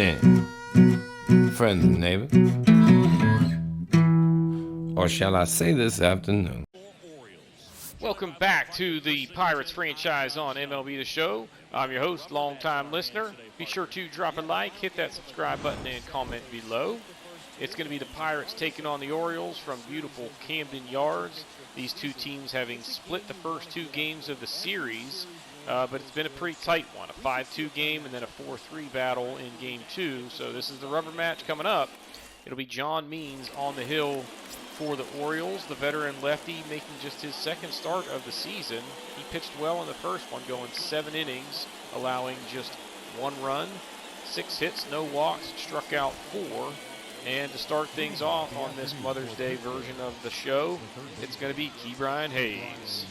evening, friends and neighbors. Or shall I say this afternoon? Welcome back to the Pirates franchise on MLB The Show. I'm your host, longtime listener. Be sure to drop a like, hit that subscribe button, and comment below. It's going to be the Pirates taking on the Orioles from beautiful Camden Yards. These two teams having split the first two games of the series, but it's been a pretty tight one. A 5-2 game and then a 4-3 battle in game two. So this is the rubber match coming up. It'll be John Means on the hill for the Orioles, the veteran lefty making just his second start of the season. He pitched well in the first one, going 7 innings, allowing just 1 run, 6 hits, no walks, struck out 4. And to start things off on this Mother's Day version of the show, it's going to be Ke'Bryan Hayes.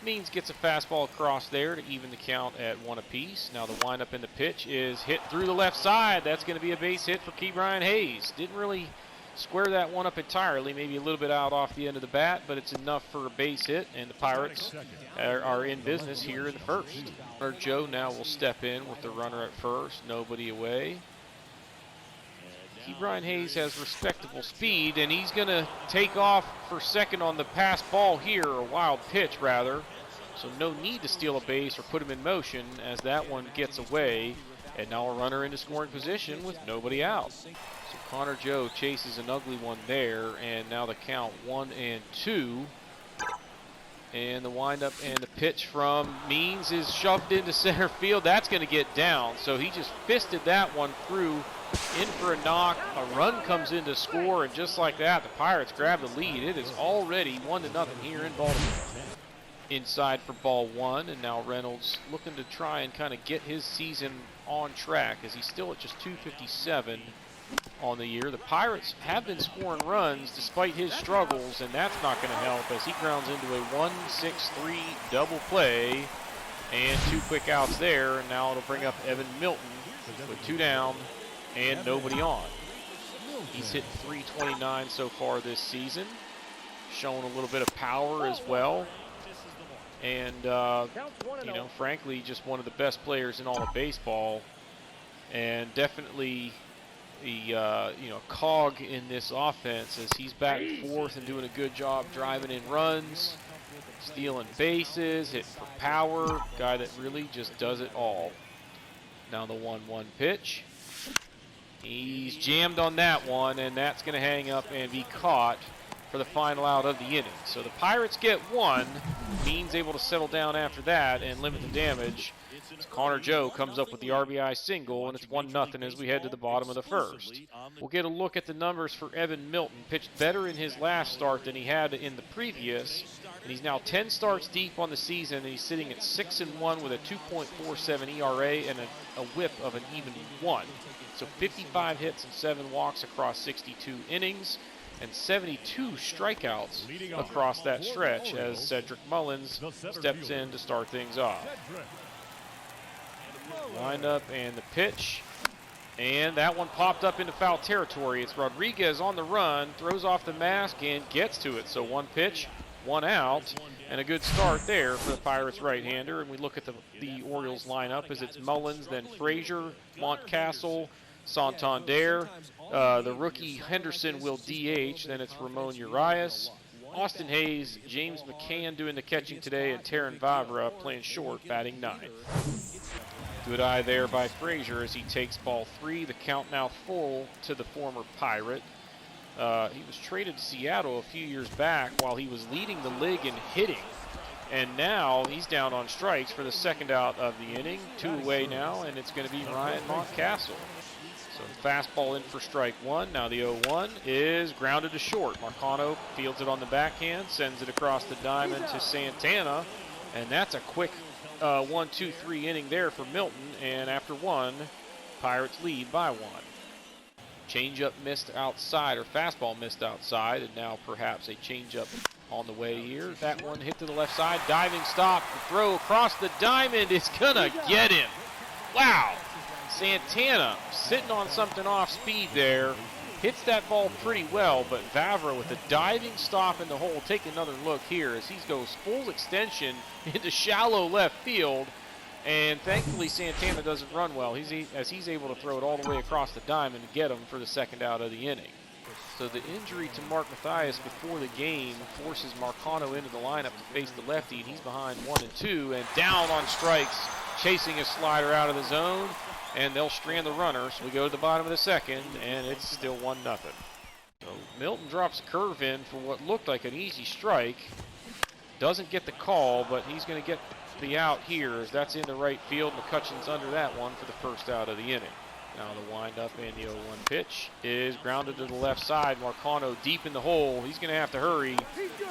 Means gets a fastball across there to even the count at 1 apiece. Now the windup in the pitch is hit through the left side. That's going to be a base hit for Ke'Bryan Hayes. Didn't really square that one up entirely, maybe a little bit out off the end of the bat, but it's enough for a base hit, and the Pirates are in business here in the first. Joe now will step in with the runner at first, nobody away. Ke'Bryan Hayes has respectable speed, and he's going to take off for second on the pass ball here, or wild pitch rather. So no need to steal a base or put him in motion as that one gets away. And now a runner into scoring position with nobody out. So Connor Joe chases an ugly one there, and now the count 1-2. And the windup and the pitch from Means is shoved into center field. That's going to get down. So he just fisted that one through, in for a knock. A run comes in to score, and just like that, the Pirates grab the lead. It is already 1-0 here in Baltimore. Inside for ball 1, and now Reynolds looking to try and kind of get his season on track as he's still at just 257 on the year. The Pirates have been scoring runs despite his struggles, and that's not going to help as he grounds into a 1-6-3 double play, and 2 quick outs there, and now it'll bring up Evan Milton with 2 down and nobody on. He's hit .329 so far this season, showing a little bit of power as well. And, frankly, just one of the best players in all of baseball, and definitely the, cog in this offense as he's back and forth and doing a good job driving in runs, stealing bases, hitting for power, guy that really just does it all. Now the 1-1 pitch. He's jammed on that one, and that's going to hang up and be caught for the final out of the inning. So the Pirates get 1. Means able to settle down after that and limit the damage. As Connor Joe comes up with the RBI single, and it's 1-0 as we head to the bottom of the first. We'll get a look at the numbers for Evan Milton. Pitched better in his last start than he had in the previous, and he's now 10 starts deep on the season, and he's sitting at 6-1 with a 2.47 ERA and a whip of an even 1. So 55 hits and 7 walks across 62 innings. And 72 strikeouts across that stretch as Cedric Mullins steps in to start things off. Wind up and the pitch. And that one popped up into foul territory. It's Rodriguez on the run, throws off the mask and gets to it. So 1 pitch, 1 out, and a good start there for the Pirates right-hander. And we look at the Orioles lineup as it's Mullins, then Frazier, Montcastle, Santander. The rookie Henderson will DH. Then it's Ramon Urias, Austin Hayes, James McCann doing the catching today, and Terrin Vavra playing short, batting 9th. Good eye there by Frazier as he takes ball 3. The count now full to the former Pirate. He was traded to Seattle a few years back while he was leading the league in hitting. And now he's down on strikes for the second out of the inning. 2 away now, and it's going to be Ryan Montcastle. So fastball in for strike 1. Now the 0-1 is grounded to short. Marcano fields it on the backhand, sends it across the diamond to Santana, and that's a quick 1-2-3 inning there for Milton. And after 1, Pirates lead by 1. Changeup missed outside, or fastball missed outside, and now perhaps a changeup on the way here. That one hit to the left side, diving stop, the throw across the diamond is gonna get him. Wow. Santana sitting on something off speed there, hits that ball pretty well, but Vavra with a diving stop in the hole. Take another look here as he goes full extension into shallow left field, And thankfully, Santana doesn't run well. As he's able to throw it all the way across the diamond and get him for the second out of the inning. So the injury to Mark Mathias before the game forces Marcano into the lineup to face the lefty, and he's behind 1-2 and down on strikes, chasing a slider out of the zone, and they'll strand the runner. So we go to the bottom of the second, and it's still 1-0. So Milton drops a curve in for what looked like an easy strike. Doesn't get the call, but he's going to get the out here as that's in the right field. McCutcheon's under that one for the first out of the inning. Now the windup and the 0-1 pitch is grounded to the left side. Marcano deep in the hole. He's going to have to hurry,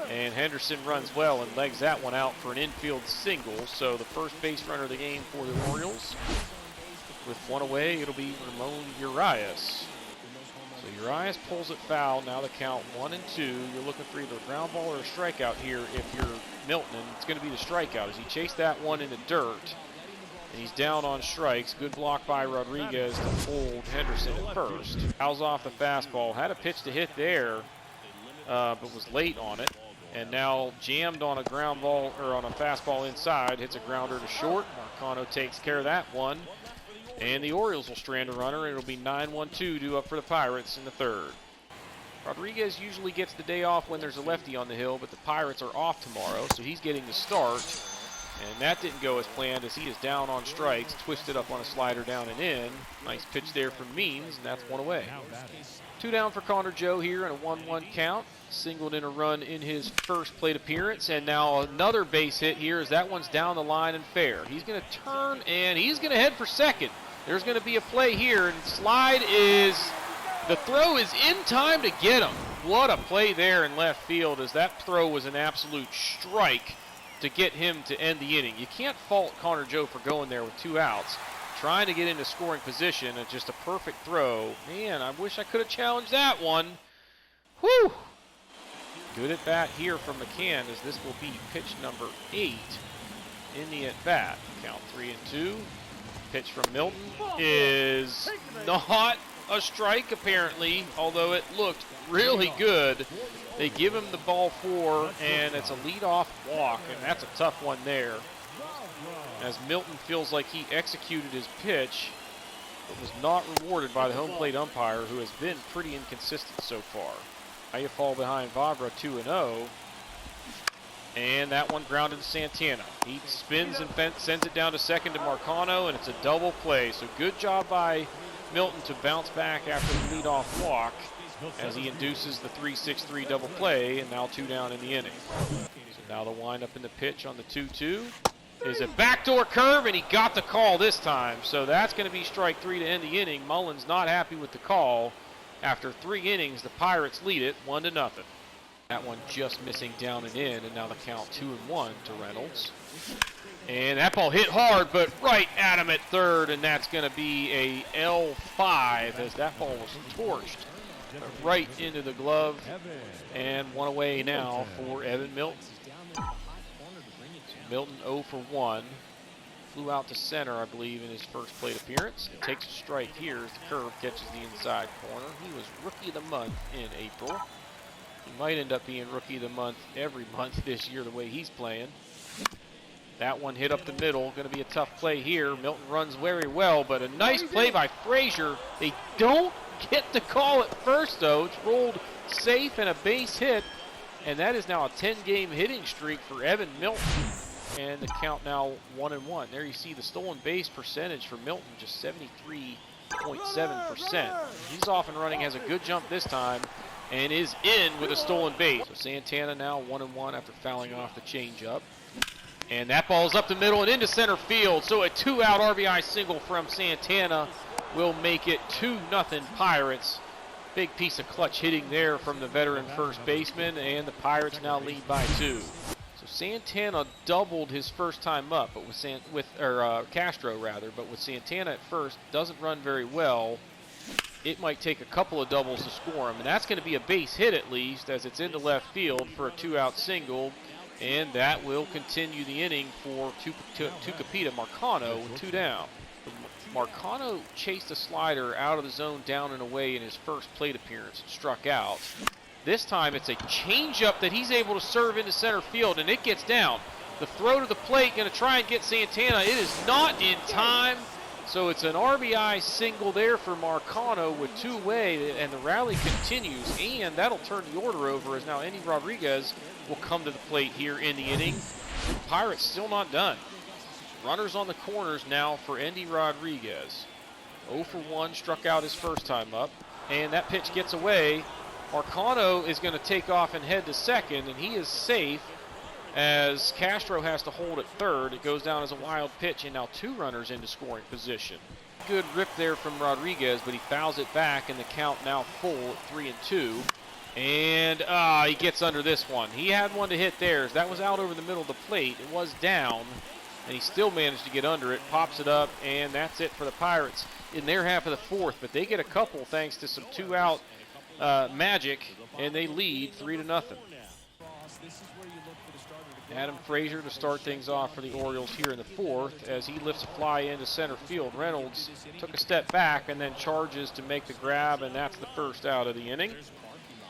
and Henderson runs well and legs that one out for an infield single. So the first base runner of the game for the Orioles. With one away, it'll be Ramon Urias. So Urias pulls it foul. Now the count 1-2. You're looking for either a ground ball or a strikeout here if you're Milton, and it's going to be the strikeout as he chased that one in the dirt. And he's down on strikes. Good block by Rodriguez to hold Henderson at first. Fouls off the fastball. Had a pitch to hit there, but was late on it. And now jammed on a ground ball, or on a fastball inside. Hits a grounder to short. Marcano takes care of that one. And the Orioles will strand a runner, and it'll be 9-1-2 due up for the Pirates in the third. Rodriguez usually gets the day off when there's a lefty on the hill, but the Pirates are off tomorrow, so he's getting the start. And that didn't go as planned as he is down on strikes, twisted up on a slider down and in. Nice pitch there from Means, and that's one away. 2 down for Connor Joe here in a 1-1 count. Singled in a run in his first plate appearance, and now another base hit here as that one's down the line and fair. He's going to turn, and he's going to head for second. There's going to be a play here, and the throw is in time to get him. What a play there in left field, as that throw was an absolute strike to get him to end the inning. You can't fault Connor Joe for going there with 2 outs, trying to get into scoring position, and just a perfect throw. Man, I wish I could have challenged that one. Whew! Good at bat here from McCann, as this will be pitch number 8 in the at bat. Count 3-2. Pitch from Milton is not a strike apparently, although it looked really good. They give him the ball 4, and it's a leadoff walk, and that's a tough one there. As Milton feels like he executed his pitch, but was not rewarded by the home plate umpire, who has been pretty inconsistent so far. Now you fall behind Vavra 2-0. And that one grounded to Santana. He spins and sends it down to second to Marcano, and it's a double play. So good job by Milton to bounce back after the leadoff walk as he induces the 3-6-3 double play, and now 2 down in the inning. So now the windup in the pitch on the 2-2 is a backdoor curve, and he got the call this time. So that's going to be strike 3 to end the inning. Mullins not happy with the call. After 3 innings, the Pirates lead it 1-0. That one just missing down and in, and now the count 2-1 to Reynolds. And that ball hit hard, but right at him at third, and that's going to be a L5 as that ball was torched right into the glove. And 1 away now for Evan Milton. So Milton 0 for 1. Flew out to center, I believe, in his first plate appearance. It takes a strike here as the curve catches the inside corner. He was Rookie of the Month in April. He might end up being Rookie of the Month every month this year the way he's playing. That one hit up the middle. Going to be a tough play here. Milton runs very well, but a nice play by Frazier. They don't get the call at first, though. It's rolled safe and a base hit, and that is now a 10-game hitting streak for Evan Milton. And the count now 1-1. There you see the stolen base percentage for Milton, just 73.7%. He's off and running, has a good jump this time, and is in with a stolen base. So Santana now 1-1 after fouling off the changeup. And that ball's up the middle and into center field. So a 2-out RBI single from Santana will make it 2-0 Pirates. Big piece of clutch hitting there from the veteran first baseman, and the Pirates now lead by 2. So Santana doubled his first time up, but with Castro rather, but with Santana at first, doesn't run very well. It might take a couple of doubles to score him, and that's going to be a base hit at least, as it's into left field for a 2-out single, and that will continue the inning for Tucupita Marcano with 2 down. Marcano chased a slider out of the zone down and away in his first plate appearance and struck out. This time it's a changeup that he's able to serve into center field, and it gets down. The throw to the plate, going to try and get Santana. It is not in time. So it's an RBI single there for Marcano with 2 away, and the rally continues, and that'll turn the order over as now Endy Rodriguez will come to the plate here in the inning. Pirates still not done. Runners on the corners now for Endy Rodriguez. 0 for 1, struck out his first time up, and that pitch gets away. Marcano is going to take off and head to second, and he is safe as Castro has to hold at third. It goes down as a wild pitch, and now 2 runners into scoring position. Good rip there from Rodriguez, but he fouls it back, and the count now full at 3-2. And he gets under this one. He had one to hit theirs. That was out over the middle of the plate. It was down, and he still managed to get under it, pops it up, and that's it for the Pirates in their half of the 4th. But they get a couple thanks to some 2-out magic, and they lead 3-0. Adam Frazier to start things off for the Orioles here in the 4th as he lifts a fly into center field. Reynolds took a step back and then charges to make the grab, and that's the first out of the inning.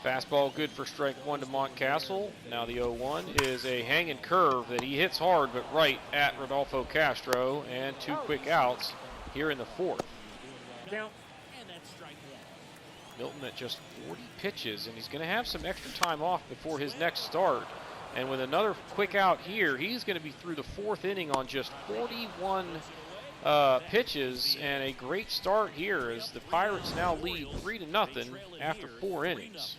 Fastball good for strike 1 to Montcastle. Now the 0-1 is a hanging curve that he hits hard but right at Rodolfo Castro, and 2 quick outs here in the 4th. Milton at just 40 pitches, and he's going to have some extra time off before his next start. And with another quick out here, he's going to be through the 4th inning on just 41 pitches, and a great start here as the Pirates now lead 3-0 after 4 innings.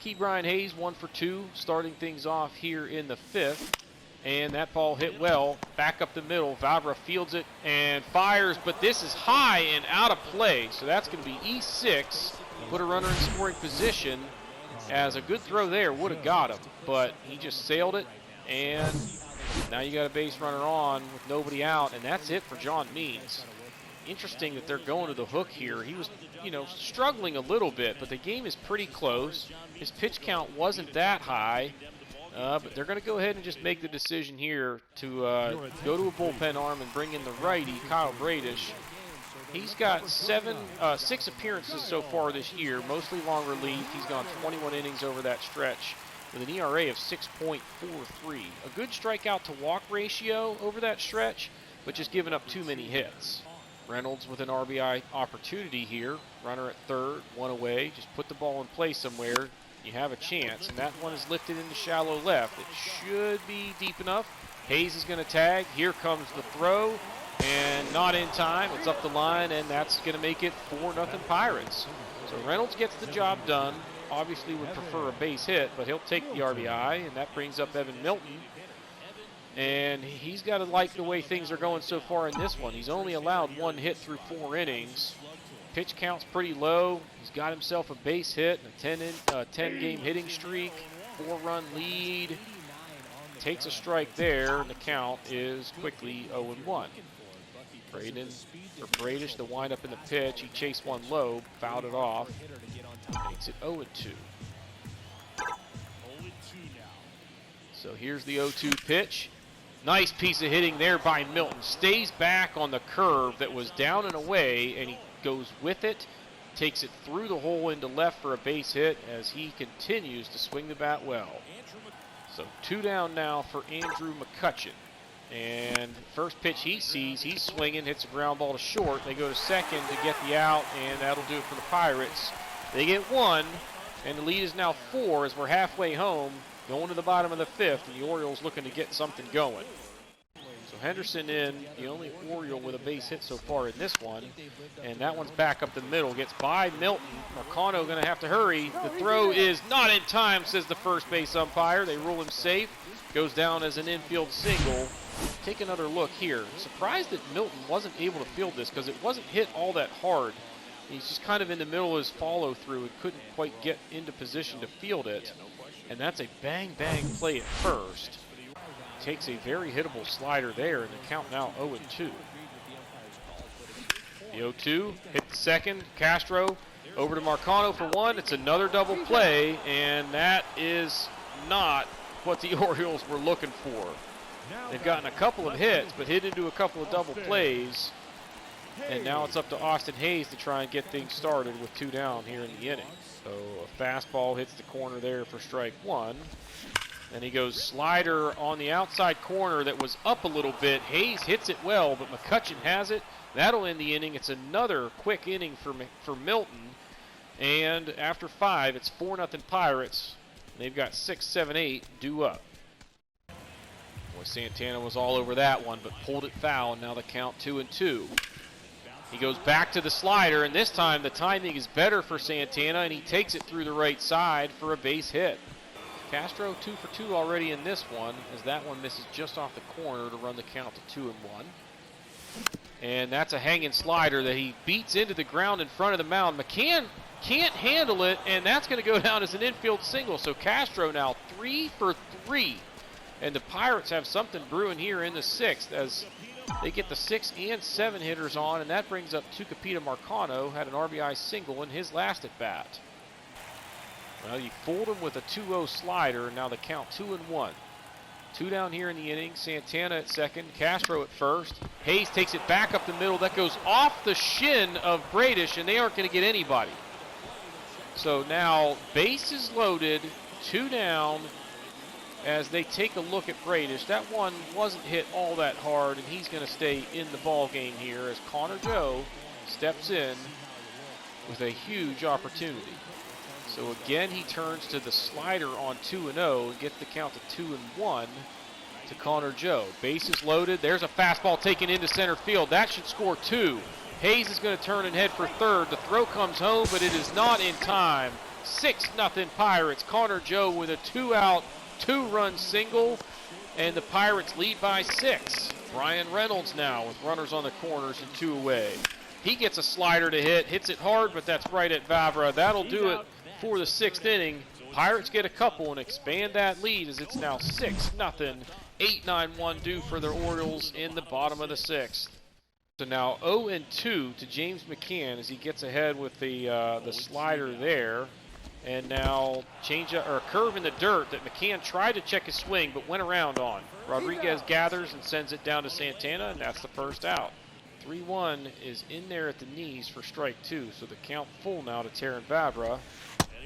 Key Brian Hayes 1 for 2, starting things off here in the 5th. And that ball hit well, back up the middle. Vavra fields it and fires, but this is high and out of play. So that's going to be E6, put a runner in scoring position. As a good throw there would have got him, but he just sailed it, and now you got a base runner on with nobody out, and that's it for John Means. Interesting that they're going to the hook here. He was, struggling a little bit, but the game is pretty close. His pitch count wasn't that high, but they're going to go ahead and just make the decision here to go to a bullpen arm and bring in the righty, Kyle Bradish. He's got 6 appearances so far this year, mostly long relief. He's gone 21 innings over that stretch with an ERA of 6.43. A good strikeout to walk ratio over that stretch, but just giving up too many hits. Reynolds with an RBI opportunity here. Runner at third, 1 away. Just put the ball in play somewhere. You have a chance, and that one is lifted into shallow left. It should be deep enough. Hayes is going to tag. Here comes the throw. And not in time. It's up the line, and that's going to make it 4-0 Pirates. So Reynolds gets the job done. Obviously would prefer a base hit, but he'll take the RBI, and that brings up Evan Milton. And he's got to like the way things are going so far in this one. He's only allowed 1 hit through 4 innings. Pitch count's pretty low. He's got himself a base hit, a 10-game hitting streak, 4-run lead. Takes a strike there, and the count is quickly 0-1. Bradish, the windup in the pitch. He chased one low, fouled it off. Makes it 0-2. So here's the 0-2 pitch. Nice piece of hitting there by Milton. Stays back on the curve that was down and away, and he goes with it. Takes it through the hole into left for a base hit as he continues to swing the bat well. So 2 down now for Andrew McCutcheon. And first pitch he sees, he's swinging, hits a ground ball to short. They go to second to get the out, and that'll do it for the Pirates. They get 1, and the lead is now 4 as we're halfway home, going to the bottom of the 5th, and the Orioles looking to get something going. So Henderson in, the only Oriole with a base hit so far in this one, and that one's back up the middle, gets by Milton. Marcano going to have to hurry. The throw is not in time, says the first base umpire. They rule him safe. Goes down as an infield single. Take another look here. Surprised that Milton wasn't able to field this because it wasn't hit all that hard. He's just kind of in the middle of his follow through and couldn't quite get into position to field it. And that's a bang play at first. Takes a very hittable slider there, and the count now 0-2. The 0-2 hit the second. Castro over to Marcano for 1. It's another double play, and that is not what the Orioles were looking for. They've gotten a couple of hits, but hit into a couple of double plays. And now it's up to Austin Hayes to try and get things started with 2 down here in the inning. So a fastball hits the corner there for strike 1. And he goes slider on the outside corner that was up a little bit. Hayes hits it well, but McCutcheon has it. That'll end the inning. It's another quick inning for Milton. And after 5, it's 4-0 Pirates. They've got 6, 7, 8 due up. Boy, Santana was all over that one, but pulled it foul, and now the count 2-2. He goes back to the slider, and this time the timing is better for Santana, and he takes it through the right side for a base hit. Castro 2 for 2 already in this one, as that one misses just off the corner to run the count to 2-1. And that's a hanging slider that he beats into the ground in front of the mound. McCann can't handle it, and that's going to go down as an infield single. So Castro now 3 for 3. And the Pirates have something brewing here in the 6th as they get the 6 and 7 hitters on, and that brings up Tucupita Marcano, had an RBI single in his last at-bat. Well, you fooled him with a 2-0 slider, and now the count 2-1. 2 down here in the inning. Santana at second, Castro at first. Hayes takes it back up the middle. That goes off the shin of Bradish, and they aren't going to get anybody. So now bases loaded, 2 down, as they take a look at Bradish. That one wasn't hit all that hard, and he's going to stay in the ball game here as Connor Joe steps in with a huge opportunity. So again, he turns to the slider on 2-0 and gets the count to 2-1 to Connor Joe. Bases loaded. There's a fastball taken into center field. That should score 2. Hayes is going to turn and head for third. The throw comes home, but it is not in time. 6-0 Pirates. Connor Joe with a 2-out, 2-run single, and the Pirates lead by 6. Brian Reynolds now with runners on the corners and 2 away. He gets a slider to hit, hits it hard, but that's right at Vavra. That'll do it for the 6th inning. Pirates get a couple and expand that lead as it's now 6-0. 8-9-1 due for the Orioles in the bottom of the 6th. So now 0-2 to James McCann as he gets ahead with the slider there. And now a curve in the dirt that McCann tried to check his swing but went around on. Rodriguez gathers and sends it down to Santana, and that's the first out. 3-1 is in there at the knees for strike 2, so the count full now to Terran Vavra.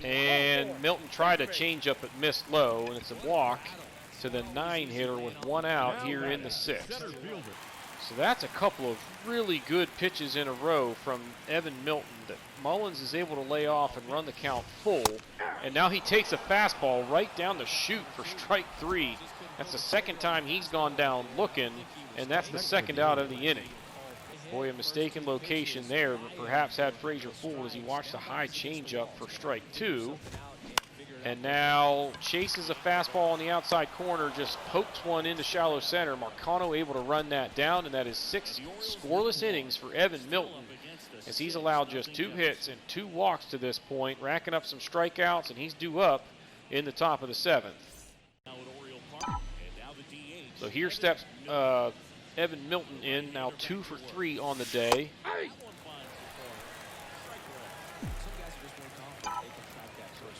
And Milton tried to change up but missed low, and it's a walk to the 9 hitter with 1 out here in the 6th. So that's a couple of really good pitches in a row from Evan Milton that Mullins is able to lay off and run the count full. And now he takes a fastball right down the chute for strike 3. That's the second time he's gone down looking, and that's the 2nd out of the inning. Boy, a mistaken location there, but perhaps had Frazier fooled as he watched the high changeup for strike 2. And now chases a fastball on the outside corner, just pokes one into shallow center. Marcano able to run that down, and that is 6 scoreless innings for Evan Milton, as he's allowed just 2 hits and 2 walks to this point, racking up some strikeouts, and he's due up in the top of the 7th. So here steps Evan Milton in, now 2 for 3 on the day.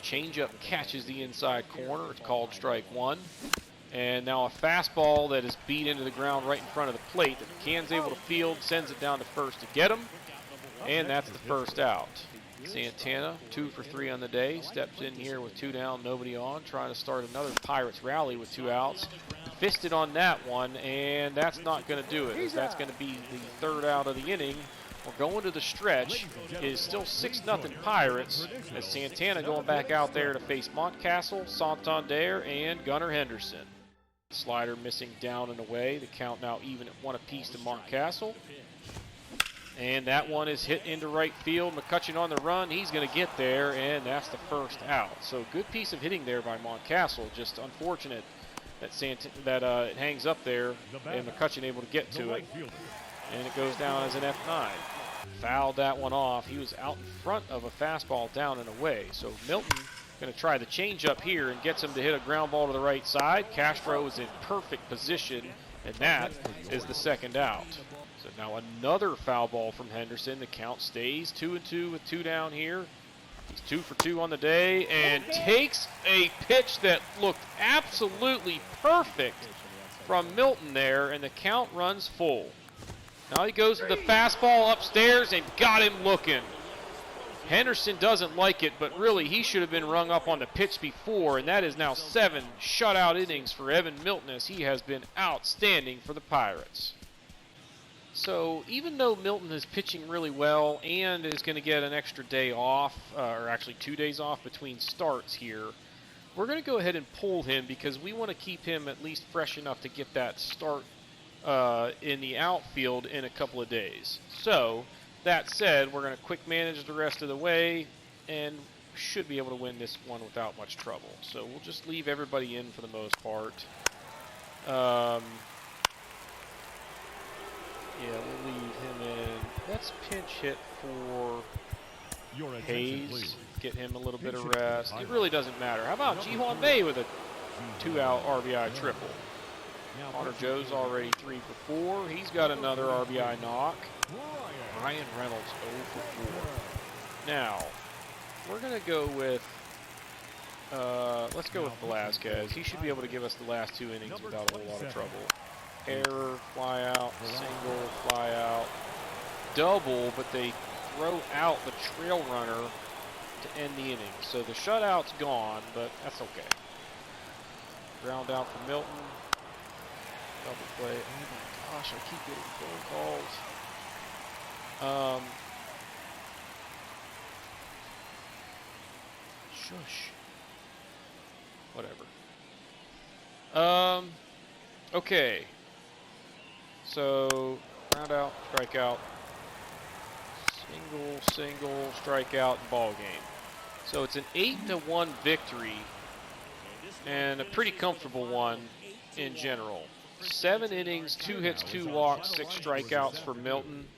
Changeup catches the inside corner. It's called strike 1. And now a fastball that is beat into the ground right in front of the plate that McCann's able to field, sends it down to first to get him. And that's the first out. Santana, 2 for 3 on the day, steps in here with 2 down, nobody on, trying to start another Pirates rally with 2 outs. Fisted on that one, and that's not going to do it, as that's going to be the 3rd out of the inning. We're going to the stretch. It is still 6-0 Pirates, as Santana going back out there to face Montcastle, Santander, and Gunnar Henderson. Slider missing down and away. The count now even at 1 apiece to Montcastle. And that one is hit into right field. McCutcheon on the run. He's going to get there, and that's the first out. So good piece of hitting there by Montcastle. Just unfortunate that it hangs up there, and McCutcheon able to get to it. And it goes down as an F9. Fouled that one off. He was out in front of a fastball down and away. So Milton going to try the changeup here and gets him to hit a ground ball to the right side. Castro is in perfect position, and that is the 2nd out. So now another foul ball from Henderson. The count stays 2-2 with 2 down here. He's 2 for 2 on the day and takes a pitch that looked absolutely perfect from Milton there, and the count runs full. Now he goes to the fastball upstairs and got him looking. Henderson doesn't like it, but really he should have been rung up on the pitch before, and that is now 7 shutout innings for Evan Milton, as he has been outstanding for the Pirates. So even though Milton is pitching really well and is going to get an extra day off, or actually 2 days off between starts here, we're going to go ahead and pull him because we want to keep him at least fresh enough to get that start in the outfield in a couple of days. So that said, we're going to quick manage the rest of the way and should be able to win this one without much trouble. So we'll just leave everybody in for the most part. Yeah, we'll leave him in. Let's pinch hit for Hayes. Get him a little bit of rest. It really doesn't matter. How about Ji-Hwan Bae with a 2-out RBI triple? Connor Joe's already 3 for 4. He's got another RBI knock. Ryan Reynolds 0 for 4. Now, we're going to go with, let's go with Velasquez. He should be able to give us the last 2 innings without a whole lot of trouble. Error, fly out, single, fly out, double, but they throw out the trail runner to end the inning. So the shutout's gone, but that's okay. Ground out for Milton. Double play. Oh my gosh, I keep getting phone calls. Shush. Whatever. Okay. So, ground out, strikeout. Single, strikeout, ball game. So it's an 8-1 victory, and a pretty comfortable one in general. 7 innings, 2 hits, 2 walks, 6 strikeouts for Milton.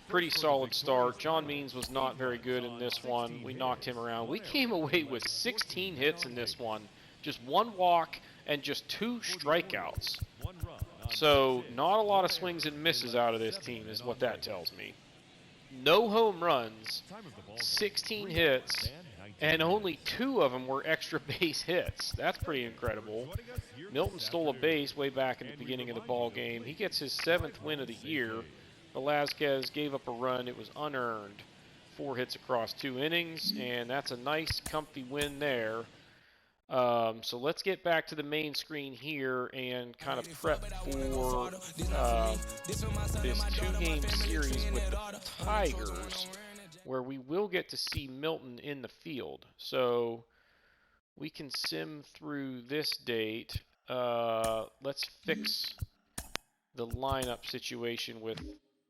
Pretty solid start. John Means was not very good in this one. We knocked him around. We came away with 16 hits in this one. Just 1 walk and just 2 strikeouts. So not a lot of swings and misses out of this team is what that tells me. No home runs, 16 hits, and only 2 of them were extra base hits. That's pretty incredible. Milton stole a base way back in the beginning of the ball game. He gets his 7th win of the year. Velasquez gave up a run. It was unearned. 4 hits across 2 innings, and that's a nice, comfy win there. So let's get back to the main screen here and kind of prep for this 2-game series with the Tigers, where we will get to see Milton in the field. So we can sim through this date. Let's fix the lineup situation with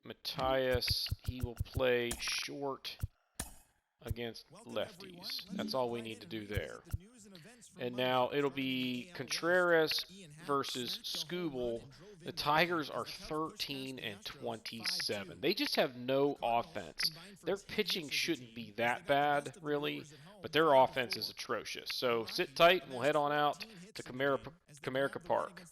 Matthias. He will play short against lefties. That's all we need to do there. And now it'll be Contreras versus Skubal. The Tigers are 13-27. They just have no offense. Their pitching shouldn't be that bad, really, but their offense is atrocious. So sit tight, and we'll head on out to Comerica Park.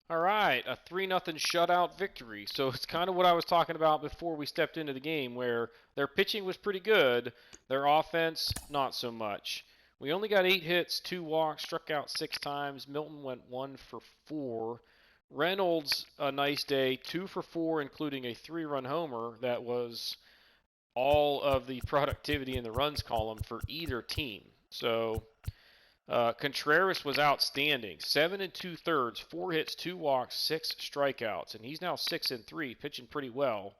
All right, a 3-0 shutout victory. So it's kind of what I was talking about before we stepped into the game, where their pitching was pretty good, their offense not so much. We only got 8 hits, 2 walks, struck out 6 times. Milton went 1 for 4. Reynolds, a nice day, 2 for 4, including a 3-run homer. That was all of the productivity in the runs column for either team. So Contreras was outstanding. 7 2/3, 4 hits, 2 walks, 6 strikeouts, and he's now 6-3, pitching pretty well.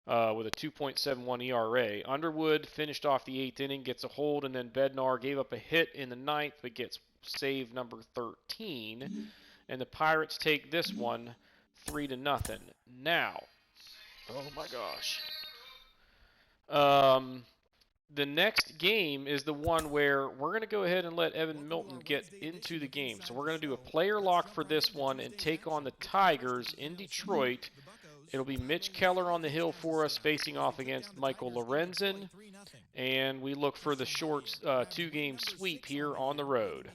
With a 2.71 ERA. Underwood finished off the 8th inning, gets a hold, and then Bednar gave up a hit in the 9th, but gets save number 13. And the Pirates take this one 3-0. Now, oh my gosh. The next game is the one where we're going to go ahead and let Evan Milton get into the game. So we're going to do a player lock for this one and take on the Tigers in Detroit. It'll be Mitch Keller on the hill for us, facing off against Michael Lorenzen. And we look for the short 2-game sweep here on the road.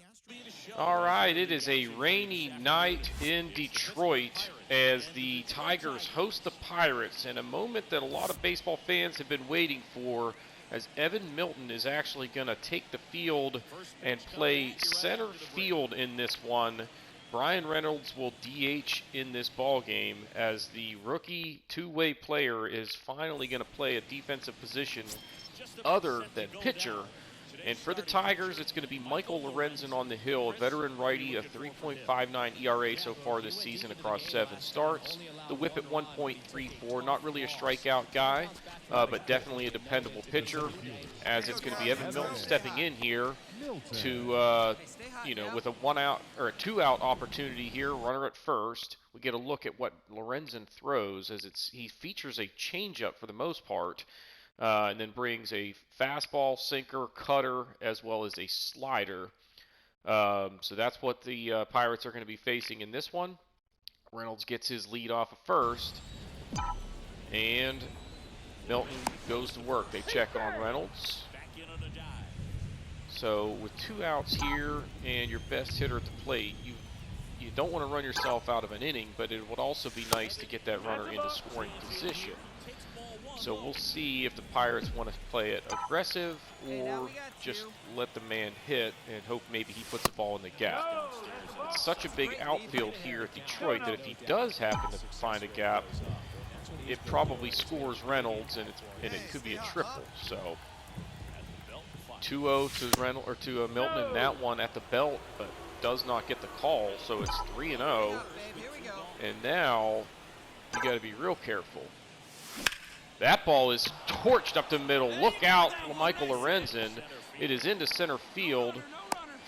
All right, it is a rainy night in Detroit as the Tigers host the Pirates, and a moment that a lot of baseball fans have been waiting for, as Evan Milton is actually going to take the field and play center field in this one. Brian Reynolds will DH in this ball game as the rookie 2-way player is finally going to play a defensive position other than pitcher. And for the Tigers, it's going to be Michael Lorenzen on the hill, a veteran righty, a 3.59 ERA so far this season across 7 starts. The whip at 1.34, not really a strikeout guy, but definitely a dependable pitcher, as it's going to be Evan Milton stepping in here to, with a 1-out or a 2-out opportunity here, runner at first. We get a look at what Lorenzen throws, as he features a changeup for the most part. And then brings a fastball, sinker, cutter, as well as a slider. So that's what the Pirates are going to be facing in this one. Reynolds gets his lead off of first. And Milton goes to work. They check on Reynolds. So with 2 outs here and your best hitter at the plate, you don't want to run yourself out of an inning, but it would also be nice to get that runner into scoring position. So we'll see if the Pirates want to play it aggressive or just let the man hit and hope maybe he puts the ball in the gap. It's such a big outfield here at Detroit that if he does happen to find a gap, it probably scores Reynolds, and it could be a triple. So 2-0 to Reynolds, or to Milton in that one at the belt, but does not get the call. So it's 3-0, and now you got to be real careful. That ball is torched up the middle. Look out, Michael Lorenzen. It is into center field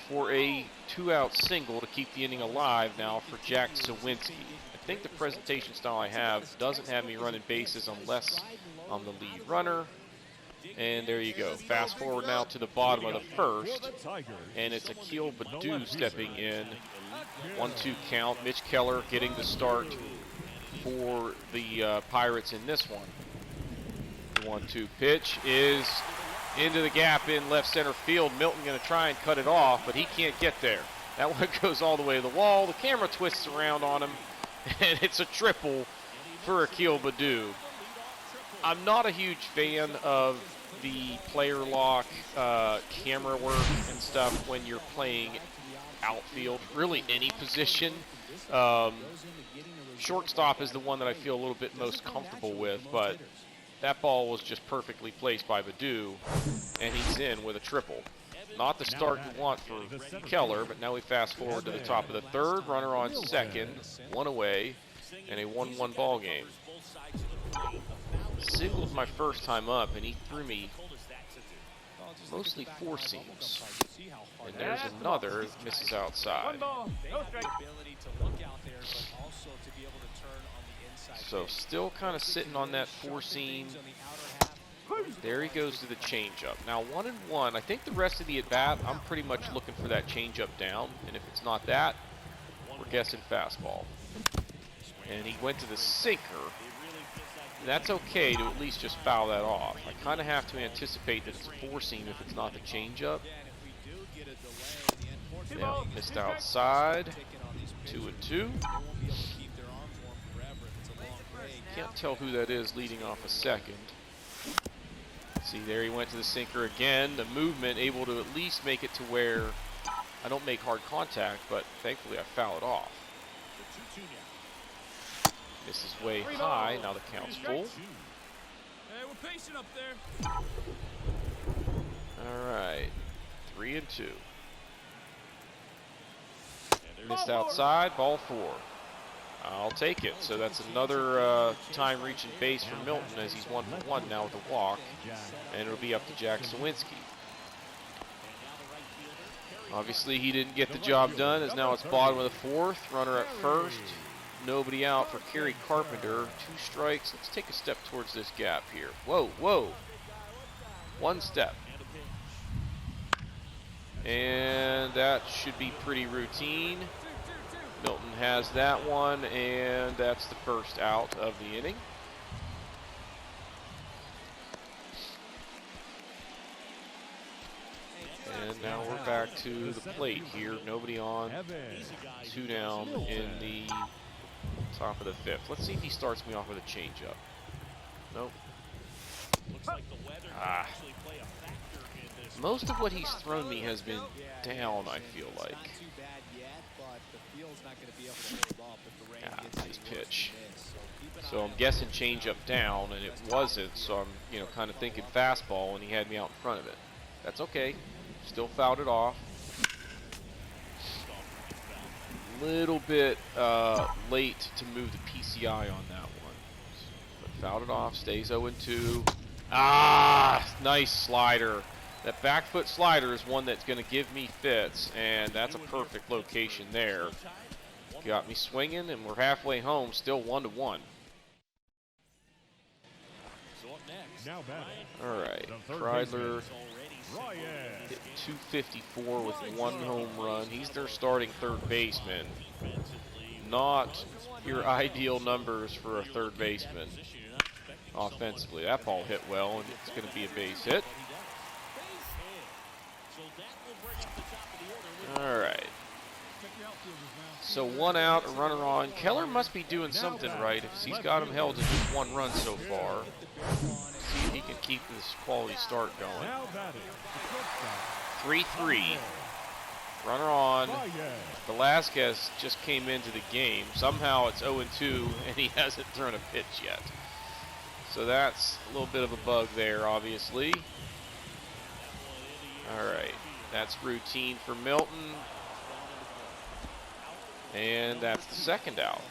for a 2-out single to keep the inning alive now for Jack Sawinski. I think the presentation style I have doesn't have me running bases unless I'm the lead runner. And there you go. Fast forward now to the bottom of the first. And it's Akil Baddoo stepping in. 1-2 count. Mitch Keller getting the start for the Pirates in this one. The 1-2 pitch is into the gap in left center field. Milton going to try and cut it off, but he can't get there. That one goes all the way to the wall. The camera twists around on him, and it's a triple for Akil Baddoo. I'm not a huge fan of the player lock, camera work and stuff when you're playing outfield, really any position. Shortstop is the one that I feel a little bit most comfortable with, but that ball was just perfectly placed by Baddoo, and he's in with a triple. Not the start you want for Keller, but now we fast forward to the top of the third. Runner on second, 1 away, and a 1-1 ball game. Singled my first time up, and he threw me mostly 4 seams. And there's another, misses outside. So still kind of sitting on that 4 seam. There he goes to the changeup. Now 1-1. I think the rest of the at-bat, I'm pretty much looking for that changeup down. And if it's not that, we're guessing fastball. And he went to the sinker. That's okay to at least just foul that off. I kind of have to anticipate that it's a 4 seam if it's not the changeup. Yeah, missed outside. 2-2. Can't tell who that is leading off a second. See, there he went to the sinker again. The movement able to at least make it to where I don't make hard contact, but thankfully I foul it off. This is way high. Now the count's full. Hey, we're patient up there. All right, 3-2. Missed outside, ball 4. I'll take it. So that's another time reaching base for Milton, as he's 1 for 1 now with a walk, and it'll be up to Jack Sawinski. Obviously, he didn't get the job done, as now it's bottom of the 4th. Runner at first. Nobody out for Kerry Carpenter. 2 strikes. Let's take a step towards this gap here. Whoa, whoa. 1 step. And that should be pretty routine. Milton has that one, and that's the first out of the inning. And now we're back to the plate here. Nobody on. 2 down in the top of the 5th. Let's see if he starts me off with a changeup. Nope. Most of what he's thrown me has been down, I feel like. Nice pitch. So I'm guessing changeup down, and it wasn't. So I'm, kind of thinking fastball, and he had me out in front of it. That's okay. Still fouled it off. Little bit late to move the PCI on that one. But fouled it off. Stays 0-2. Nice slider. That back foot slider is one that's going to give me fits, and that's a perfect location there. Got me swinging, and we're halfway home, still 1-1. All right, Kreidler hit 254 with 1 home run. He's their starting third baseman. Not your ideal numbers for a third baseman offensively. That ball hit well, and it's going to be a base hit. All right. So 1 out, a runner on. Keller must be doing something right if he's got him held to just 1 run so far. See if he can keep this quality start going. 3-3. Runner on. Velasquez just came into the game. Somehow it's 0-2, and he hasn't thrown a pitch yet. So that's a little bit of a bug there, obviously. All right. That's routine for Milton. And that's the second out.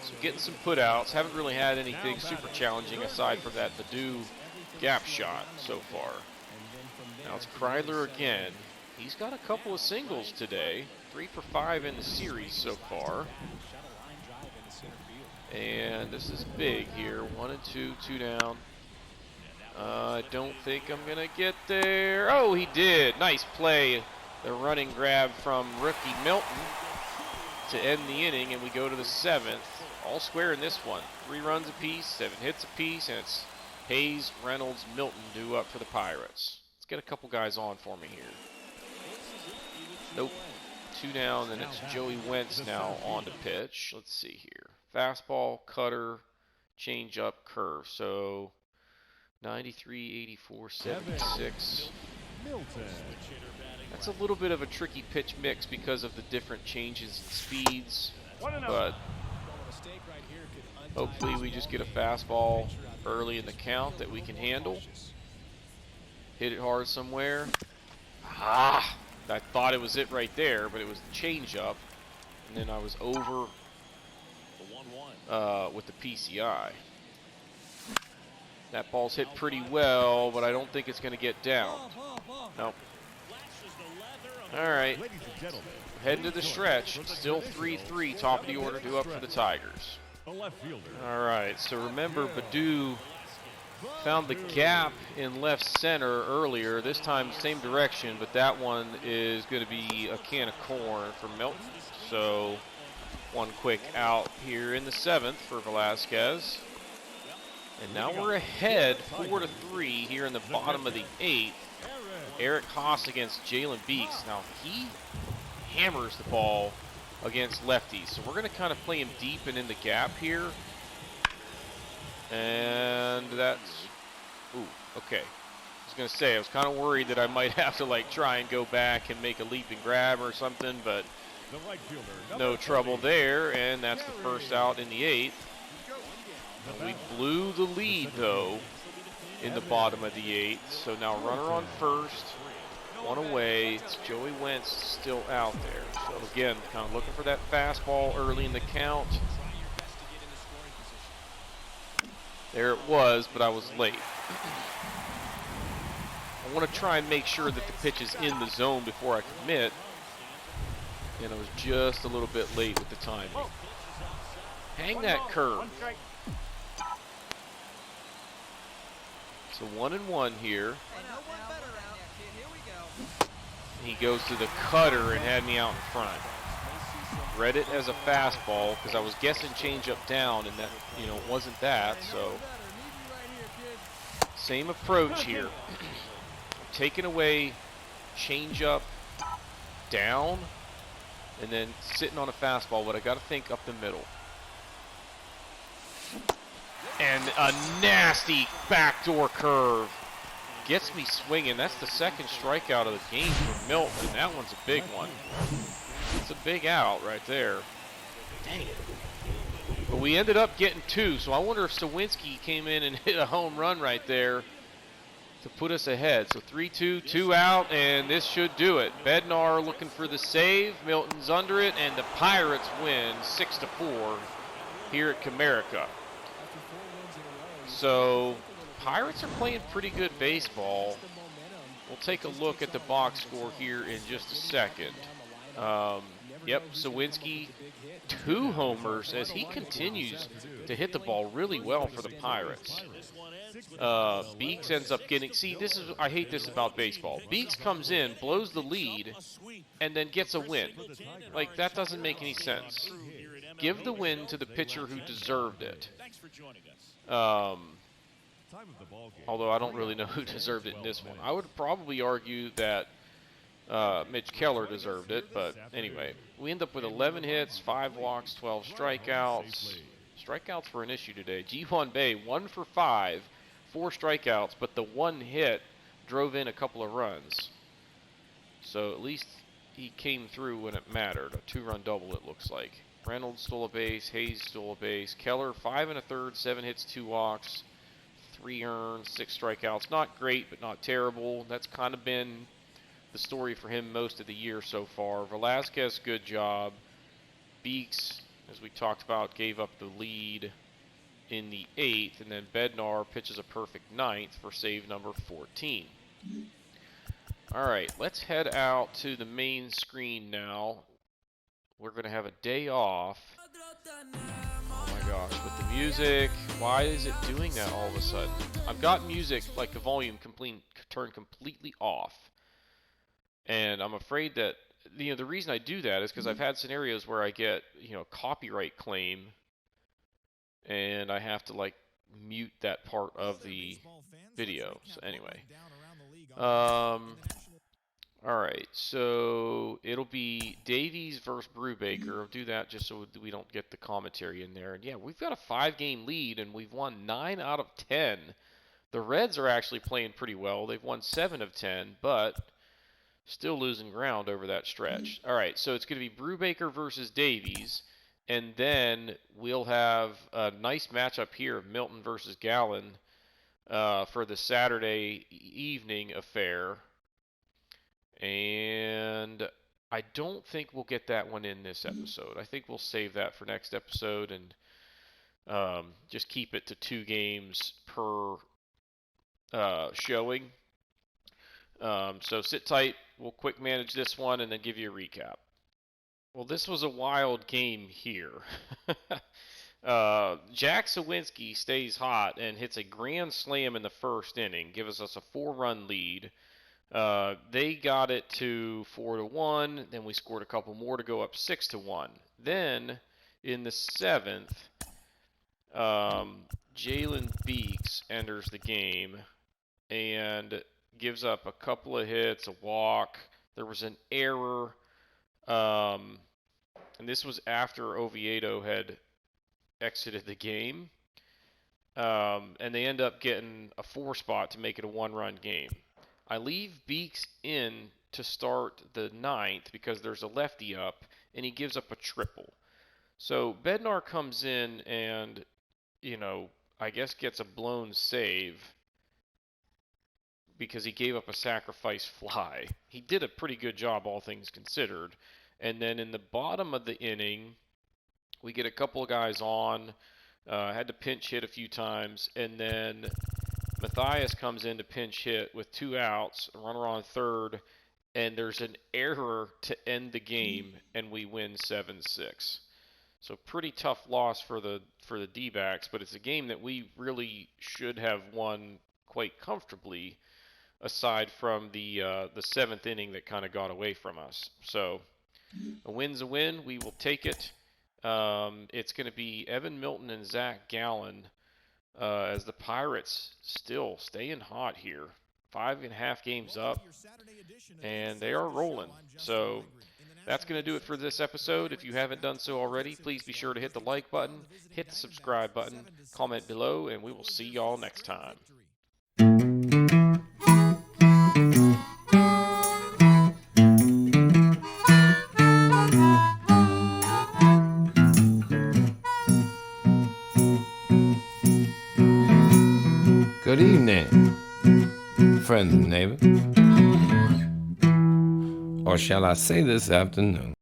So getting some putouts. Haven't really had anything super challenging aside from that Baddoo gap shot so far. Now it's Kreidler again. He's got a couple of singles today. 3 for 5 in the series so far. And this is big here. 1-2, 2 down. I don't think I'm going to get there. Oh, he did. Nice play. The running grab from rookie Milton to end the inning, and we go to the 7th. All square in this one. 3 runs apiece, 7 hits apiece, and it's Hayes, Reynolds, Milton due up for the Pirates. Let's get a couple guys on for me here. Nope. 2 down, and it's Joey Wentz now on to pitch. Let's see here. Fastball, cutter, changeup, curve. So 93, 84, 76. That's a little bit of a tricky pitch mix because of the different changes in speeds, but hopefully we just get a fastball early in the count that we can handle. Hit it hard somewhere. I thought it was it right there, but it was the changeup, and then I was over with the PCI. That ball's hit pretty well, but I don't think it's going to get down. Nope. All right. Heading to the stretch. Still 3-3, top of the order, due up for the Tigers. All right, so remember Baddoo found the gap in left center earlier. This time, same direction, but that one is going to be a can of corn for Milton. So 1 quick out here in the 7th for Velasquez. And now we're ahead 4-3 here in the bottom of the 8th. Eric Haas against Jalen Beeks. Now he hammers the ball against lefties. So we're going to kind of play him deep and in the gap here. And that's, okay. I was going to say, I was kind of worried that I might have to try and go back and make a leap and grab or something, but no trouble there. And that's the first out in the 8th. We blew the lead, though, in the bottom of the 8th. So now runner on first, 1 away. It's Joey Wentz still out there. So again, kind of looking for that fastball early in the count. There it was, but I was late. I want to try and make sure that the pitch is in the zone before I commit. And I was just a little bit late with the timing. Hang that curve. So 1-1 here. He goes to the cutter and had me out in front. Read it as a fastball because I was guessing changeup down, and that, wasn't that. So same approach here. Taking away changeup down, and then sitting on a fastball. But I got to think up the middle. And a nasty backdoor curve gets me swinging. That's the 2nd strikeout of the game for Milton. That one's a big one. It's a big out right there. Dang it. But we ended up getting 2, so I wonder if Sawinski came in and hit a home run right there to put us ahead. So 3-2, 2 out, and this should do it. Bednar looking for the save. Milton's under it, and the Pirates win 6-4 here at Comerica. So Pirates are playing pretty good baseball. We'll take a look at the box score here in just a second. Yep, Sawinski, 2 homers as he continues to hit the ball really well for the Pirates. Beeks ends up getting, see, this is, I hate this about baseball. Beeks comes in, blows the lead, and then gets a win. Like, that doesn't make any sense. Give the win to the pitcher who deserved it. Although I don't really know who deserved it in this one. I would probably argue that Mitch Keller deserved it, but anyway. We end up with 11 hits, 5 walks, 12 strikeouts. Strikeouts were an issue today. Ji-hwan Bae, 1 for 5, 4 strikeouts, but the 1 hit drove in a couple of runs. So at least he came through when it mattered. A 2-run double, it looks like. Reynolds stole a base, Hayes stole a base. Keller, 5 1/3, 7 hits, 2 walks, 3 earned, 6 strikeouts. Not great, but not terrible. That's kind of been the story for him most of the year so far. Velasquez, good job. Beeks, as we talked about, gave up the lead in the 8th, and then Bednar pitches a perfect 9th for save number 14. All right, let's head out to the main screen now. We're going to have a day off. Oh my gosh, with the music, why is it doing that all of a sudden? I've got music, like the volume turned completely off. And I'm afraid that, the reason I do that is because I've had scenarios where I get, copyright claim, and I have to, like, mute that part of the video. So anyway. All right, so it'll be Davies versus Brubaker. I'll do that just so we don't get the commentary in there. And yeah, we've got a 5-game lead, and we've won 9 out of 10. The Reds are actually playing pretty well. They've won 7 of 10, but still losing ground over that stretch. All right, so it's going to be Brubaker versus Davies, and then we'll have a nice matchup here of Milton versus Gallen for the Saturday evening affair. And I don't think we'll get that one in this episode. I think we'll save that for next episode and just keep it to 2 games per showing. So sit tight. We'll quick manage this one and then give you a recap. Well, this was a wild game here. Jack Sawinski stays hot and hits a grand slam in the 1st inning, gives us a 4-run lead. They got it to 4-1. Then we scored a couple more to go up 6-1. Then in the 7th, Jalen Beeks enters the game and gives up a couple of hits, a walk. There was an error, and this was after Oviedo had exited the game. And they end up getting a 4 spot to make it a 1-run game. I leave Beeks in to start the 9th because there's a lefty up, and he gives up a triple. So Bednar comes in and, I guess gets a blown save because he gave up a sacrifice fly. He did a pretty good job, all things considered. And then in the bottom of the inning, we get a couple of guys on, had to pinch hit a few times, and then Matthias comes in to pinch hit with 2 outs, a runner on 3rd, and there's an error to end the game, and we win 7-6. So pretty tough loss for the D-backs, but it's a game that we really should have won quite comfortably, aside from the 7th inning that kind of got away from us. So a win's a win. We will take it. It's going to be Evan Milton and Zach Gallen. As the Pirates still staying hot here. 5.5 games up, and they are rolling. So that's going to do it for this episode. If you haven't done so already, please be sure to hit the like button, hit the subscribe button, comment below, and we will see y'all next time. neighbor. Or shall I say this afternoon?